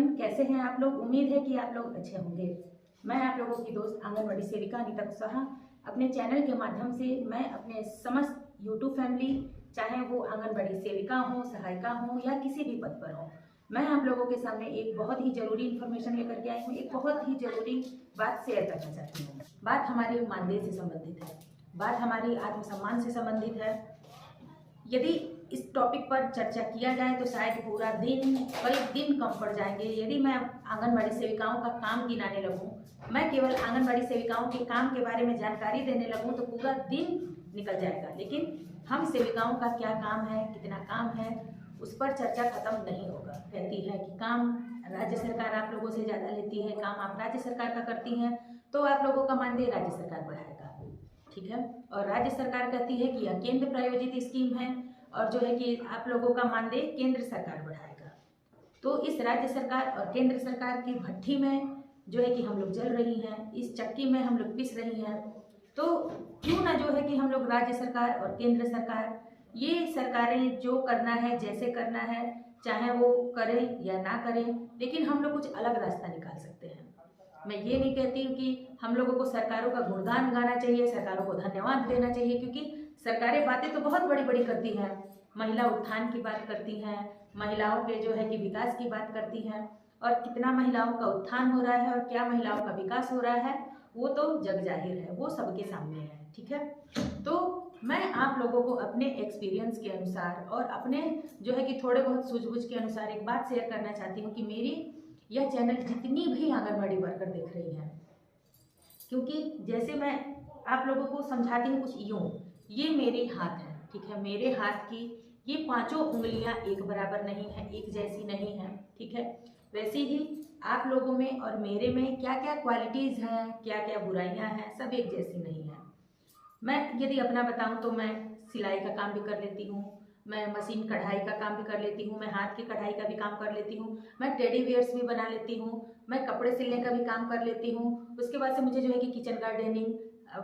Everyone, कैसे हैं आप लोग। उम्मीद है कि आप लोग अच्छे होंगे। मैं आप लोगों की दोस्त आंगनबाड़ी सेविका अनीता कुशवाहा अपने चैनल के माध्यम से मैं अपने समस्त यूट्यूब फैमिली, चाहे वो आंगनबाड़ी सेविका हो, सहायिका हो या किसी भी पद पर हो, मैं आप लोगों के सामने एक बहुत ही ज़रूरी इन्फॉर्मेशन लेकर के आई हूँ। एक बहुत ही ज़रूरी बात शेयर करना चाहती हूँ। बात हमारे मानदेय से संबंधित है, बात हमारी आत्मसम्मान से संबंधित है। यदि इस टॉपिक पर चर्चा किया जाए तो शायद पूरा दिन, कई दिन कम पड़ जाएंगे। यदि मैं आंगनबाड़ी सेविकाओं का काम गिनाने लगूं, मैं केवल आंगनबाड़ी सेविकाओं के काम के बारे में जानकारी देने लगूं तो पूरा दिन निकल जाएगा। लेकिन हम सेविकाओं का क्या काम है, कितना काम है, उस पर चर्चा खत्म नहीं होगा। कहती है कि काम राज्य सरकार आप लोगों से ज़्यादा लेती है, काम आप राज्य सरकार का करती हैं, तो आप लोगों का मानदेय राज्य सरकार बढ़ाएगा, ठीक है। और राज्य सरकार कहती है कि यह केंद्र प्रायोजित स्कीम है और जो है कि आप लोगों का मानदेय केंद्र सरकार बढ़ाएगा। तो इस राज्य सरकार और केंद्र सरकार की भट्ठी में जो है कि हम लोग जल रही हैं, इस चक्की में हम लोग पिस रही हैं। तो क्यों ना जो है कि हम लोग राज्य सरकार और केंद्र सरकार, ये सरकारें जो करना है, जैसे करना है, चाहे वो करें या ना करें, लेकिन हम लोग कुछ अलग रास्ता निकाल सकते हैं। मैं ये नहीं कहती हूँ कि हम लोगों को सरकारों का गुणगान गाना चाहिए, सरकारों को धन्यवाद देना चाहिए, क्योंकि सरकारें बातें तो बहुत बड़ी बड़ी करती हैं। महिला उत्थान की बात करती हैं, महिलाओं के जो है कि विकास की बात करती हैं, और कितना महिलाओं का उत्थान हो रहा है और क्या महिलाओं का विकास हो रहा है वो तो जग जाहिर है, वो सबके सामने है, ठीक है। तो मैं आप लोगों को अपने एक्सपीरियंस के अनुसार और अपने जो है कि थोड़े बहुत सूझबूझ के अनुसार एक बात शेयर करना चाहती हूँ कि मेरी यह चैनल जितनी भी आंगनबाड़ी वर्कर देख रही हैं, क्योंकि जैसे मैं आप लोगों को समझाती हूँ कुछ यूँ, ये मेरे हाथ हैं, ठीक है। मेरे हाथ की ये पांचों उंगलियां एक बराबर नहीं है, एक जैसी नहीं है, ठीक है। वैसे ही आप लोगों में और मेरे में क्या क्या क्वालिटीज़ हैं, क्या क्या बुराइयां हैं, सब एक जैसी नहीं है। मैं यदि अपना बताऊं तो मैं सिलाई का काम भी कर लेती हूँ, मैं मशीन कढ़ाई का काम भी कर लेती हूँ, मैं हाथ की कढ़ाई का भी काम कर लेती हूँ, मैं टेडी बियर्स भी बना लेती हूँ, मैं कपड़े सिलने का भी काम कर लेती हूँ। उसके बाद से मुझे जो है कि किचन गार्डनिंग,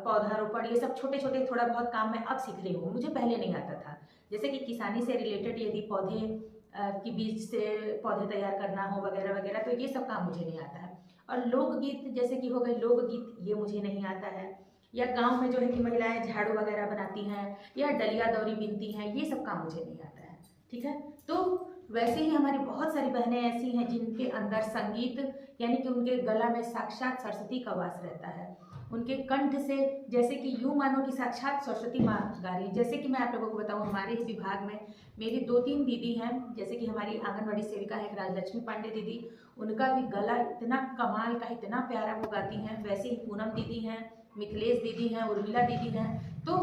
पौधारोपण, ये सब छोटे छोटे थोड़ा बहुत काम मैं अब सीख रही हूँ, मुझे पहले नहीं आता था। जैसे कि किसानी से रिलेटेड यदि पौधे की बीज से पौधे तैयार करना हो वगैरह वगैरह, तो ये सब काम मुझे नहीं आता है। और लोकगीत जैसे कि हो गए लोकगीत, ये मुझे नहीं आता है। या गांव में जो है कि महिलाएं झाड़ू वगैरह बनाती हैं या डलिया दौरी बिनती हैं, ये सब काम मुझे नहीं आता है, ठीक है। तो वैसे ही हमारी बहुत सारी बहनें ऐसी हैं जिनके अंदर संगीत, यानी कि उनके गला में साक्षात सरस्वती का वास रहता है, उनके कंठ से जैसे कि यूँ मानो कि साक्षात सरस्वती माँ गा रही है। जैसे कि मैं आप लोगों को बताऊँ, हमारे ही विभाग में मेरी 2-3 दीदी हैं, जैसे कि हमारी आंगनबाड़ी सेविका है एक राजलक्ष्मी पांडे दीदी, उनका भी गला इतना कमाल का, इतना प्यारा वो गाती हैं। वैसे ही पूनम दीदी हैं, मिथिलेश दीदी हैं, उर्मिला दीदी हैं। तो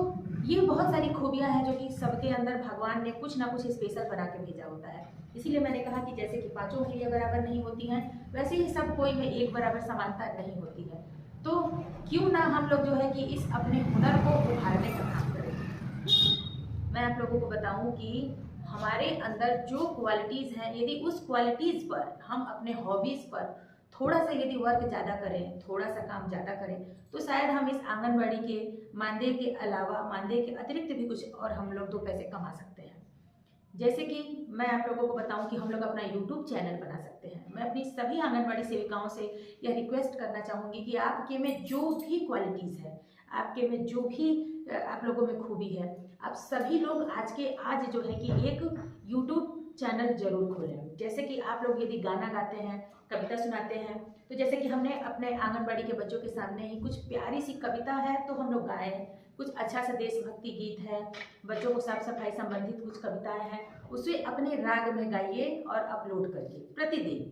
ये बहुत सारी खूबियाँ हैं जो कि सबके अंदर भगवान ने कुछ ना कुछ स्पेशल बना के भेजा होता है। इसीलिए मैंने कहा कि जैसे कि पांचों उंगलियां बराबर नहीं होती हैं, वैसे ही सब कोई में एक बराबर समानता नहीं होती है। तो क्यों ना हम लोग जो है कि इस अपने हुनर को उभारने का काम करें। मैं आप लोगों को बताऊं कि हमारे अंदर जो क्वालिटीज़ हैं, यदि उस क्वालिटीज़ पर हम अपने हॉबीज़ पर थोड़ा सा यदि वर्क ज़्यादा करें, थोड़ा सा काम ज़्यादा करें, तो शायद हम इस आंगनबाड़ी के मानदेय के अलावा, मानदेय के अतिरिक्त भी कुछ और हम लोग 2 पैसे कमा सकते हैं। जैसे कि मैं आप लोगों को बताऊं कि हम लोग अपना यूट्यूब चैनल बना सकते हैं। मैं अपनी सभी आंगनबाड़ी सेविकाओं से यह रिक्वेस्ट करना चाहूँगी कि आपके में जो भी क्वालिटीज़ है, आपके में जो भी आप लोगों में खूबी है, आप सभी लोग आज जो है कि एक यूट्यूब चैनल जरूर खोलें। जैसे कि आप लोग यदि गाना गाते हैं, कविता सुनाते हैं, तो जैसे कि हमने अपने आंगनबाड़ी के बच्चों के सामने ही कुछ प्यारी सी कविता है तो हम लोग गाएं, कुछ अच्छा सा देशभक्ति गीत है, बच्चों को साफ सफाई संबंधित कुछ कविताएं हैं, उसे अपने राग में गाइए और अपलोड करिए प्रतिदिन।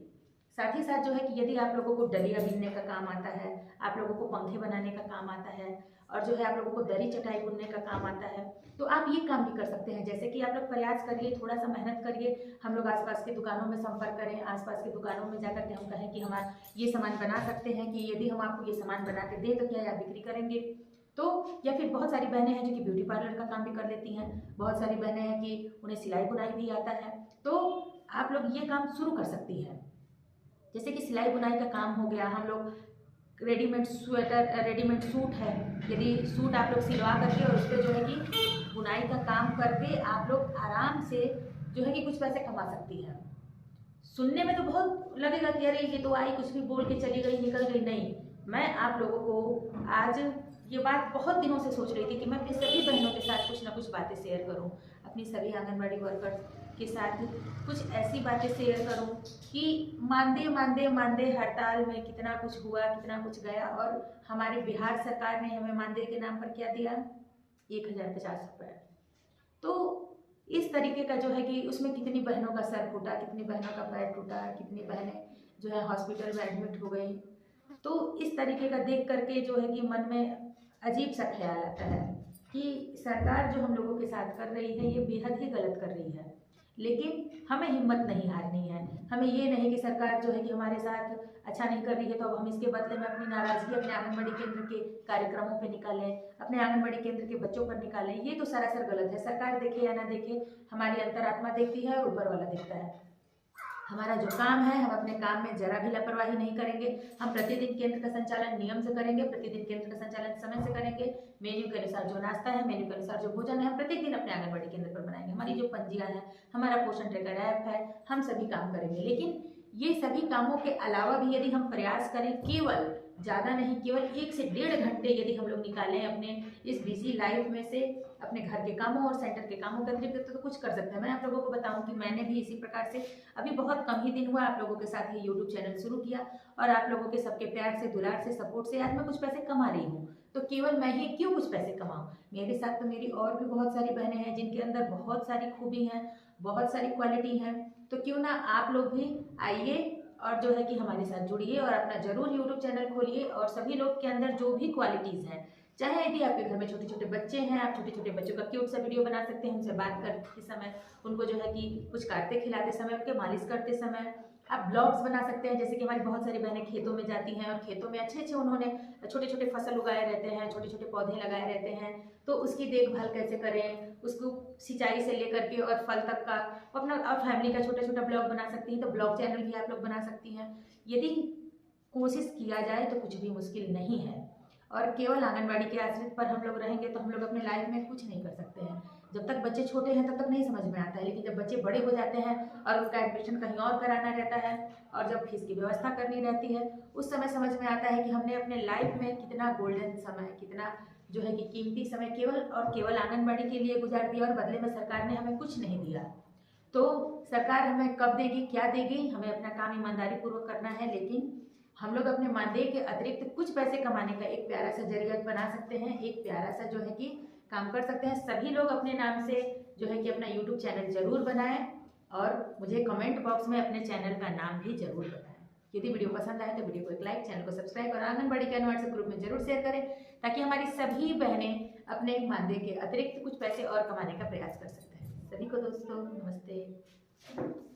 साथ ही साथ जो है कि यदि आप लोगों को डलिया बीनने का काम आता है, आप लोगों को पंखे बनाने का काम आता है, और जो है आप लोगों को दरी चटाई बुनने का काम आता है, तो आप ये काम भी कर सकते हैं। जैसे कि आप लोग प्रयास करिए, थोड़ा सा मेहनत करिए, हम लोग आसपास की दुकानों में संपर्क करें, आसपास की दुकानों में जाकर के हम कहें कि हमारा ये सामान बना सकते हैं, कि यदि हम आपको ये सामान बना के दें तो क्या आप बिक्री करेंगे। तो या फिर बहुत सारी बहनें हैं जो कि ब्यूटी पार्लर का काम भी कर लेती हैं, बहुत सारी बहनें हैं कि उन्हें सिलाई बुनाई भी आता है, तो आप लोग ये काम शुरू कर सकती हैं। जैसे कि सिलाई बुनाई का काम हो गया, हम लोग रेडीमेड स्वेटर, रेडीमेड सूट है, यदि सूट आप लोग सिलवा करके और उस पर जो है कि बुनाई का काम करके आप लोग आराम से जो है कि कुछ पैसे कमा सकती हैं। सुनने में तो बहुत लगेगा कि अरे ये तो आई कुछ भी बोल के चली गई निकल गई, नहीं। मैं आप लोगों को आज ये बात बहुत दिनों से सोच रही थी कि मैं अपनी सभी बहनों के साथ कुछ ना कुछ बातें शेयर करूं, अपनी सभी आंगनबाड़ी वर्कर्स के साथ कुछ ऐसी बातें शेयर करूं कि मानदेय हड़ताल में कितना कुछ हुआ, कितना कुछ गया, और हमारे बिहार सरकार ने हमें मानदेय के नाम पर क्या दिया, 1050 रुपये। तो इस तरीके का जो है कि उसमें कितनी बहनों का सर फूटा, कितनी बहनों का पैर टूटा, कितनी बहनें जो है हॉस्पिटल में एडमिट हो गई। तो इस तरीके का देख करके जो है कि मन में अजीब सा ख्याल आता है कि सरकार जो हम लोगों के साथ कर रही है ये बेहद ही गलत कर रही है। लेकिन हमें हिम्मत नहीं हारनी है। हमें ये नहीं कि सरकार जो है कि हमारे साथ अच्छा नहीं कर रही है तो अब हम इसके बदले में अपनी नाराज़गी अपने आंगनबाड़ी केंद्र के कार्यक्रमों पे निकालें, अपने आंगनबाड़ी केंद्र के बच्चों पर निकालें। ये तो सरासर गलत है। सरकार देखे या ना देखे, हमारी अंतरात्मा देखती है और ऊपर वाला देखता है। हमारा जो काम है, हम अपने काम में जरा भी लापरवाही नहीं करेंगे। हम प्रतिदिन केंद्र का संचालन नियम से करेंगे, प्रतिदिन केंद्र का संचालन समय से करेंगे। मेन्यू के अनुसार जो नाश्ता है, मेन्यू के अनुसार जो भोजन है, हम प्रत्येक दिन अपने आंगनबाड़ी केंद्र पर बनाएंगे। हमारी जो पंजियां हैं, हमारा पोषण ट्रैकर ऐप है, हम सभी काम करेंगे। लेकिन ये सभी कामों के अलावा भी यदि हम प्रयास करें, केवल ज़्यादा नहीं, केवल 1 से 1.5 घंटे यदि हम लोग निकालें अपने इस बिजी लाइफ में से अपने घर के कामों और सेंटर के कामों के अतिरिक्त, तो कुछ कर सकते हैं। मैं आप लोगों को बताऊं कि मैंने भी इसी प्रकार से अभी बहुत कम ही दिन हुआ आप लोगों के साथ ये यूट्यूब चैनल शुरू किया, और आप लोगों के सबके प्यार से, दुलार से, सपोर्ट से आज मैं कुछ पैसे कमा रही हूँ। तो केवल मैं ही क्यों कुछ पैसे कमाऊँ, मेरे साथ तो मेरी और भी बहुत सारी बहनें हैं जिनके अंदर बहुत सारी खूबी हैं, बहुत सारी क्वालिटी हैं। तो क्यों ना आप लोग भी आइए और जो है कि हमारे साथ जुड़िए और अपना जरूर यूट्यूब चैनल खोलिए। और सभी लोग के अंदर जो भी क्वालिटीज़ हैं, चाहे यदि आपके घर में छोटे छोटे बच्चे हैं, आप छोटे छोटे बच्चों का क्यूट सा वीडियो बना सकते हैं, उनसे बात करते समय, उनको जो है कि कुछ काटते खिलाते समय, उनके मालिश करते समय आप ब्लॉग्स बना सकते हैं। जैसे कि हमारी बहुत सारी बहनें खेतों में जाती हैं और खेतों में अच्छे अच्छे उन्होंने छोटे छोटे फसल उगाए रहते हैं, छोटे छोटे पौधे लगाए रहते हैं। तो उसकी देखभाल कैसे करें, उसको सिंचाई से लेकर के और फल तक का अपना और फैमिली का छोटा छोटा ब्लॉग बना सकती हैं। तो ब्लॉग चैनल भी आप लोग बना सकती हैं। यदि कोशिश किया जाए तो कुछ भी मुश्किल नहीं है। और केवल आंगनबाड़ी के आश्रित पर हम लोग रहेंगे तो हम लोग अपने लाइफ में कुछ नहीं कर सकते हैं। जब तक बच्चे छोटे हैं तब तक नहीं समझ में आता है, लेकिन जब बच्चे बड़े हो जाते हैं और उनका एडमिशन कहीं और कराना रहता है और जब फीस की व्यवस्था करनी रहती है, उस समय समझ में आता है कि हमने अपने लाइफ में कितना गोल्डन समय, कितना जो है कि कीमती समय केवल और केवल आंगनबाड़ी के लिए गुजार दिया, और बदले में सरकार ने हमें कुछ नहीं दिया। तो सरकार हमें कब देगी, क्या देगी, हमें अपना काम ईमानदारी पूर्वक करना है। लेकिन हम लोग अपने मानदेय के अतिरिक्त कुछ पैसे कमाने का एक प्यारा सा जरिया बना सकते हैं, एक प्यारा सा जो है कि काम कर सकते हैं। सभी लोग अपने नाम से जो है कि अपना यूट्यूब चैनल जरूर बनाएं और मुझे कमेंट बॉक्स में अपने चैनल का नाम भी जरूर बताएं। यदि वीडियो पसंद आए तो वीडियो को एक लाइक, चैनल को सब्सक्राइब और आंगनबाड़ी के व्हाट्सएप ग्रुप में जरूर शेयर करें, ताकि हमारी सभी बहनें अपने मानदेय के अतिरिक्त कुछ पैसे और कमाने का प्रयास कर सकते हैं। सभी को दोस्तों नमस्ते।